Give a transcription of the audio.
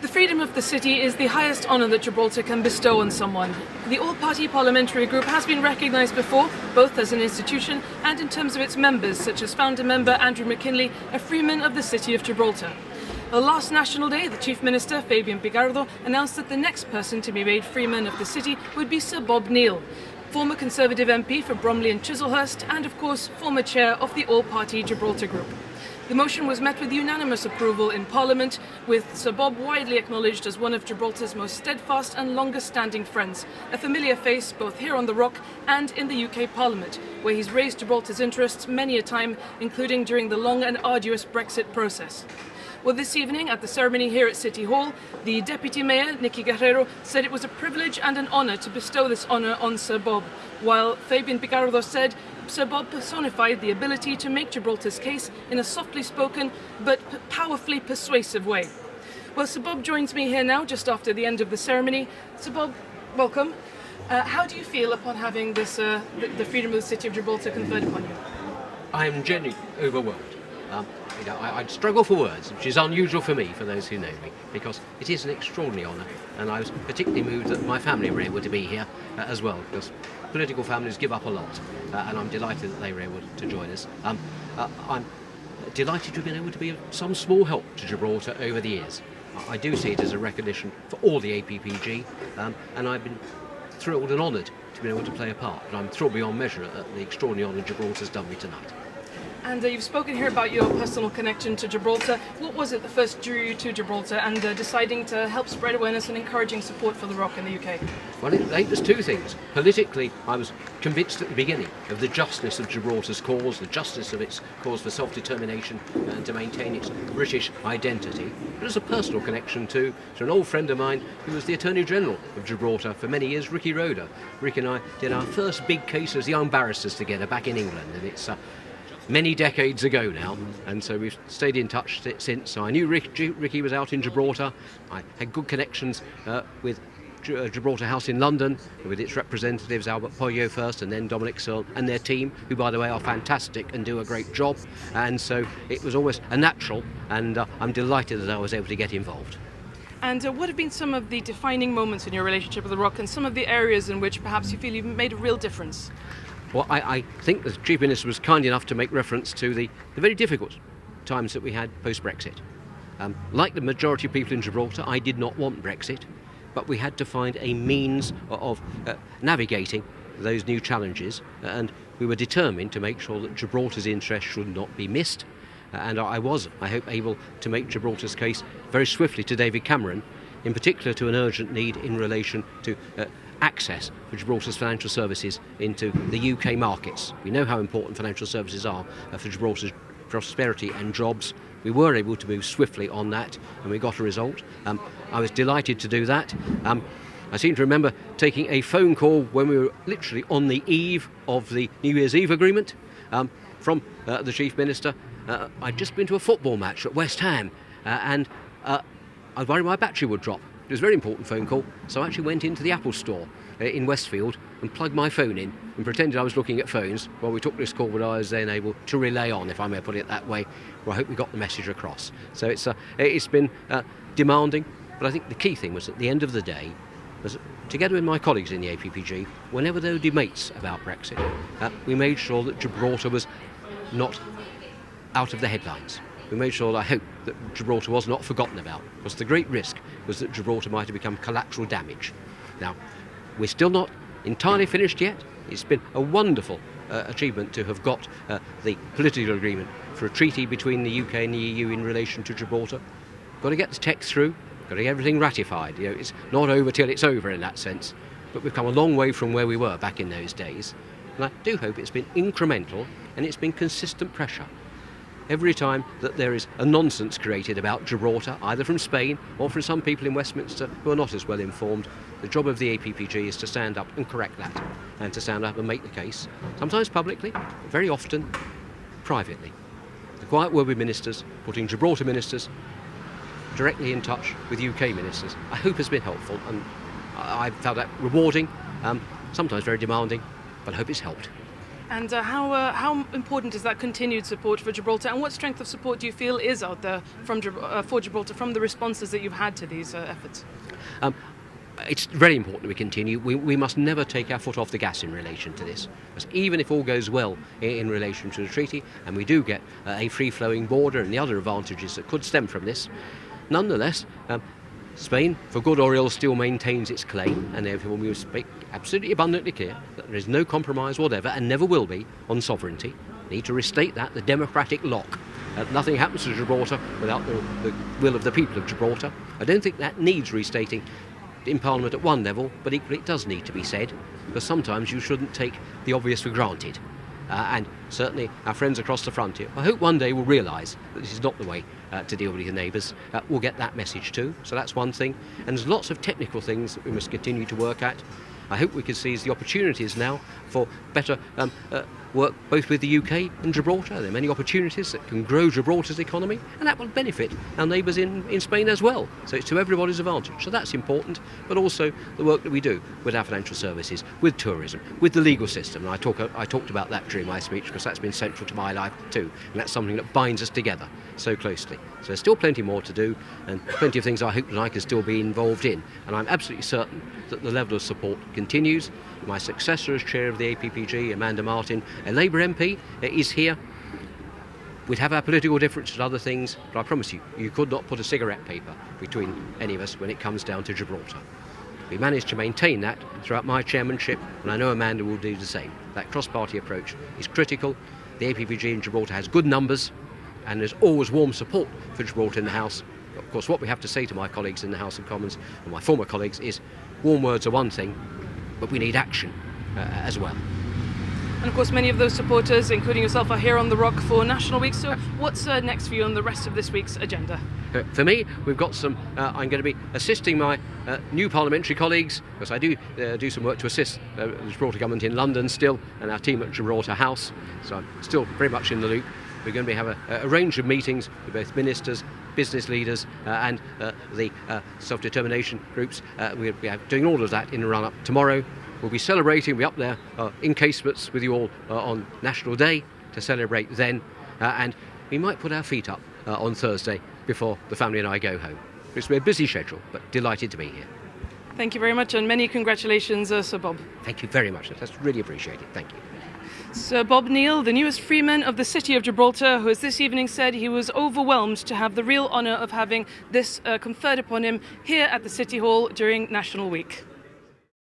The freedom of the city is the highest honour that Gibraltar can bestow on someone. The All-Party Parliamentary Group has been recognised before, both as an institution and in terms of its members, such as founder member Andrew McKinley, a freeman of the city of Gibraltar. On last National Day, the Chief Minister, Fabian Picardo, announced that the next person to be made freeman of the city would be Sir Bob Neill, former Conservative MP for Bromley and Chislehurst, and of course former chair of the All-Party Gibraltar Group. The motion was met with unanimous approval in Parliament, with Sir Bob widely acknowledged as one of Gibraltar's most steadfast and longest-standing friends, a familiar face both here on the Rock and in the UK Parliament, where he's raised Gibraltar's interests many a time, including during the long and arduous Brexit process. Well, this evening at the ceremony here at City Hall, the Deputy Mayor, Nicky Guerrero, said it was a privilege and an honour to bestow this honour on Sir Bob, while Fabian Picardo said Sir Bob personified the ability to make Gibraltar's case in a softly spoken but powerfully persuasive way. Well, Sir Bob joins me here now just after the end of the ceremony. Sir Bob, welcome. How do you feel upon having this, the freedom of the city of Gibraltar conferred upon you? I am genuinely overwhelmed. I'd struggle for words, which is unusual for me, for those who know me, because it is an extraordinary honour, and I was particularly moved that my family were able to be here as well, because political families give up a lot, and I'm delighted that they were able to join us. I'm delighted to have been able to be of some small help to Gibraltar over the years. I do see it as a recognition for all the APPG, and I've been thrilled and honoured to be able to play a part, and I'm thrilled beyond measure at the extraordinary honour Gibraltar's done me tonight. And you've spoken here about your personal connection to Gibraltar. What was it that first drew you to Gibraltar and deciding to help spread awareness and encouraging support for the Rock in the UK? Well, I think there's two things. Politically, I was convinced at the beginning of the justness of Gibraltar's cause, the justice of its cause for self-determination and to maintain its British identity. But there's a personal connection to an old friend of mine who was the Attorney General of Gibraltar for many years, Ricky Roder. Rick and I did our first big case as young barristers together back in England, and it's many decades ago now, and so we've stayed in touch since. So I knew Ricky was out in Gibraltar. I had good connections with Gibraltar House in London, with its representatives, Albert Poyo first and then Dominic Searle and their team, who by the way are fantastic and do a great job, and so it was almost a natural, and I'm delighted that I was able to get involved. And what have been some of the defining moments in your relationship with the Rock, and some of the areas in which perhaps you feel you've made a real difference? Well, I think the Chief Minister was kind enough to make reference to the very difficult times that we had post-Brexit. Like the majority of people in Gibraltar, I did not want Brexit, but we had to find a means of navigating those new challenges, and we were determined to make sure that Gibraltar's interests should not be missed. And I was, I hope, able to make Gibraltar's case very swiftly to David Cameron, in particular to an urgent need in relation to access for Gibraltar's financial services into the UK markets. We know how important financial services are for Gibraltar's prosperity and jobs. We were able to move swiftly on that, and we got a result. I was delighted to do that. I seem to remember taking a phone call when we were literally on the eve of the New Year's Eve agreement from the Chief Minister. I'd just been to a football match at West Ham, and I was worried my battery would drop. It was a very important phone call, so I actually went into the Apple store in Westfield and plugged my phone in and pretended I was looking at phones while we took this call that I was then able to relay on, if I may put it that way. Well, I hope we got the message across. So it's been demanding, but I think the key thing was at the end of the day, was together with my colleagues in the APPG, whenever there were debates about Brexit, we made sure that Gibraltar was not out of the headlines. We made sure, I hope, that Gibraltar was not forgotten about, because the great risk was that Gibraltar might have become collateral damage. Now, we're still not entirely finished yet. It's been a wonderful achievement to have got the political agreement for a treaty between the UK and the EU in relation to Gibraltar. Got to get the text through, got to get everything ratified. You know, it's not over till it's over in that sense, but we've come a long way from where we were back in those days. And I do hope it's been incremental and it's been consistent pressure. Every time that there is a nonsense created about Gibraltar, either from Spain or from some people in Westminster who are not as well informed, the job of the APPG is to stand up and correct that, and to stand up and make the case, sometimes publicly, but very often privately. The quiet word with ministers, putting Gibraltar ministers directly in touch with UK ministers, I hope has been helpful, and I found that rewarding, sometimes very demanding, but I hope it's helped. And how important is that continued support for Gibraltar, and what strength of support do you feel is out there from for Gibraltar from the responses that you've had to these efforts? It's very important that we continue. We must never take our foot off the gas in relation to this. Because even if all goes well in relation to the treaty, and we do get a free-flowing border and the other advantages that could stem from this, nonetheless, Spain, for good or ill, still maintains its claim, and therefore we must make absolutely abundantly clear that there is no compromise whatever, and never will be, on sovereignty. We need to restate that, the democratic lock. Nothing happens to Gibraltar without the will of the people of Gibraltar. I don't think that needs restating in Parliament at one level, but equally it does need to be said, because sometimes you shouldn't take the obvious for granted. And certainly our friends across the frontier, I hope one day will realise that this is not the way to deal with your neighbours. We'll get that message too, so that's one thing. And there's lots of technical things that we must continue to work at. I hope we can seize the opportunities now for better work both with the UK and Gibraltar. There are many opportunities that can grow Gibraltar's economy, and that will benefit our neighbours in Spain as well. So it's to everybody's advantage. So that's important, but also the work that we do with our financial services, with tourism, with the legal system. And I talked about that during my speech because that's been central to my life too, and that's something that binds us together so closely. So there's still plenty more to do, and plenty of things I hope that I can still be involved in. And I'm absolutely certain that the level of support continues. My successor as chair of the APPG, Amanda Martin, a Labour MP, is here. We'd have our political differences and other things, but I promise you, you could not put a cigarette paper between any of us when it comes down to Gibraltar. We managed to maintain that throughout my chairmanship, and I know Amanda will do the same. That cross-party approach is critical. The APPG in Gibraltar has good numbers, and there's always warm support for Gibraltar in the House. Of course, what we have to say to my colleagues in the House of Commons, and my former colleagues, is warm words are one thing, but we need action as well. And of course, many of those supporters, including yourself, are here on the Rock for National Week. So what's next for you on the rest of this week's agenda? For me, we've got some, I'm going to be assisting my new parliamentary colleagues, because I do some work to assist the Gibraltar government in London still, and our team at Gibraltar House, so I'm still very much in the loop. We're going to have a range of meetings with both ministers, business leaders and the self-determination groups. We'll be doing all of that in the run-up. Tomorrow we'll be celebrating, we'll be up there in Casements with you all on National Day to celebrate then, and we might put our feet up on Thursday before the family and I go home. It's been a busy schedule, but delighted to be here. Thank you very much, and many congratulations, Sir Bob. Thank you very much. That's really appreciated. Thank you. Sir Bob Neill, the newest freeman of the City of Gibraltar, who has this evening said he was overwhelmed to have the real honour of having this conferred upon him here at the City Hall during National Week.